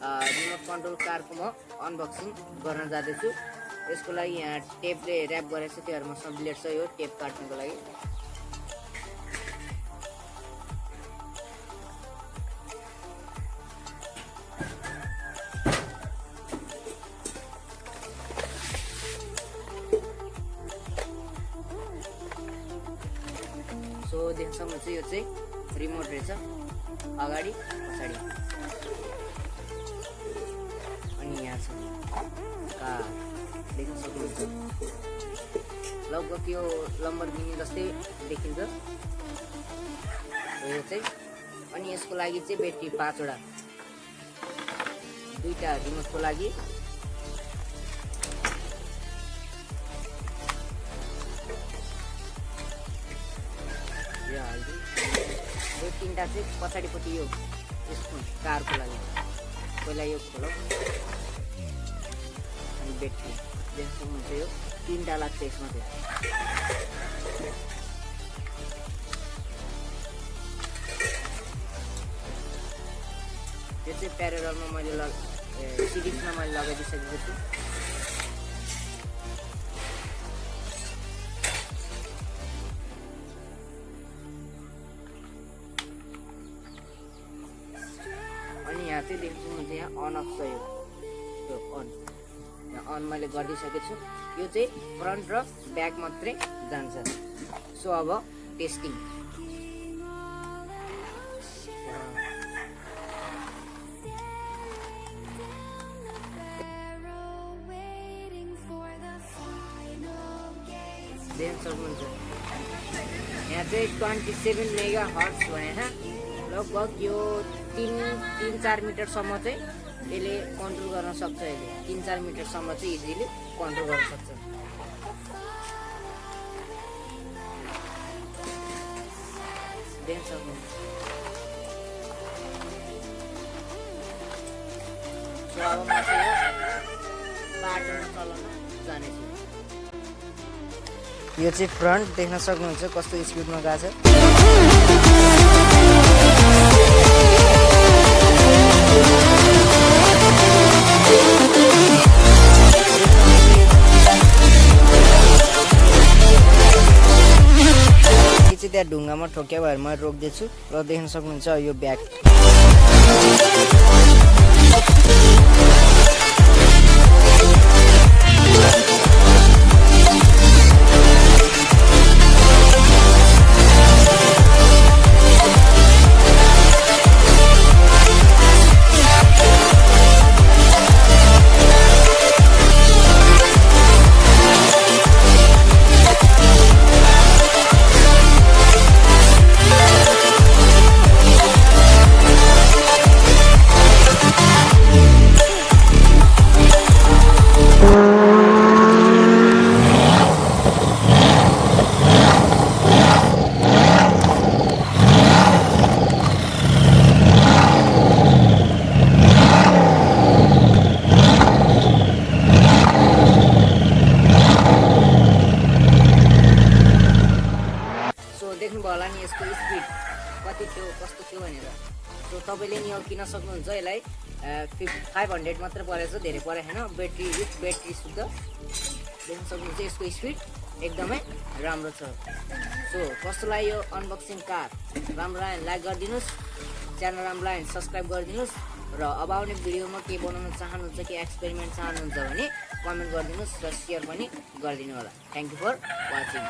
Remote control कारको म unboxing गर्न जाँदैछु। यसको लागि यहाँ टेपले र्याप गरेको छ, त्योहरू मसँग ब्लेड छ यो टेप काट्नको लागि। सो देख्न सक्नुहुन्छ यो चाहिँ रिमोट रहेछ, अगाडि पछाडि। अनि यहाँ छ कार देख्न सक्नुहुन्छ, लगभग यो लम्बरगिनी जस्तै देखिन्छ यो चाहिँ। अनि यसको लागि चाहिँ ब्याट्री 5वटा, 2टा रिमोटको लागि, यो 3टा चाहिँ पछाडिपट्टि यो यसको कारको लागि। पहिला यो खोलौँ अनि ब्याट्री देख्न सक्नुहुन्छ, यो 3टा लाग्छ यसमा चाहिँ। यो चाहिँ प्यारेललमा मैले सिरिजमा मैले लगाइदिइसकेको छु। अनि यहाँ चाहिँ देख्नु सक्नुहुन्छ, यहाँ अन अफ छ यो अन, यहाँ अन मैले गरिदिइसकेको छु। यो चाहिँ फ्रन्ट र ब्याक मात्रै जान्छ। सो अब टेस्टिङ। देख्न सक्नुहुन्छ यहाँ चाहिँ 27 मेगा हर्ट्ज भने लगभग यो 3-4 मिटरसम्म चाहिँ यसले कन्ट्रोल गर्न सक्छ। यसले 3-4 मिटरसम्म चाहिँ इजिली कन्ट्रोल गर्न सक्छ। देख्न सक्नुहुन्छ। सो अब म चाहिँ बाटोमा चलाउन जानेछु। यो चाहिँ फ्रन्ट देख्न सक्नुहुन्छ कस्तो स्पिडमा गएको छ। त्यहाँ ढुङ्गामा ठोक्या भएर म रोक्दैछु र देख्न सक्नुहुन्छ यो ब्याक। देख्नुभयो होला नि यसको स्पिड कति थियो, कस्तो थियो भनेर। सो तपाईँले नि अब किन सक्नुहुन्छ। यसलाई 500 मात्र परेछ, धेरै परे छैन। ब्याट्री विथ ब्याट्री शुद्ध देख्न सक्नुहुन्छ। यसको स्पिड एकदमै राम्रो छ। सो कस्तो लाग्यो यो अनबक्सिङ कार? राम्रो लाग्यो लाइक गरिदिनुहोस्, च्यानल राम्रो लाग्यो सब्सक्राइब गरिदिनुहोस्, र अब आउने भिडियोमा के बनाउन चाहनुहुन्छ, के एक्सपेरिमेन्ट चाहनुहुन्छ भने कमेन्ट गरिदिनुहोस् र सेयर पनि गरिदिनु होला। Thank you for watching.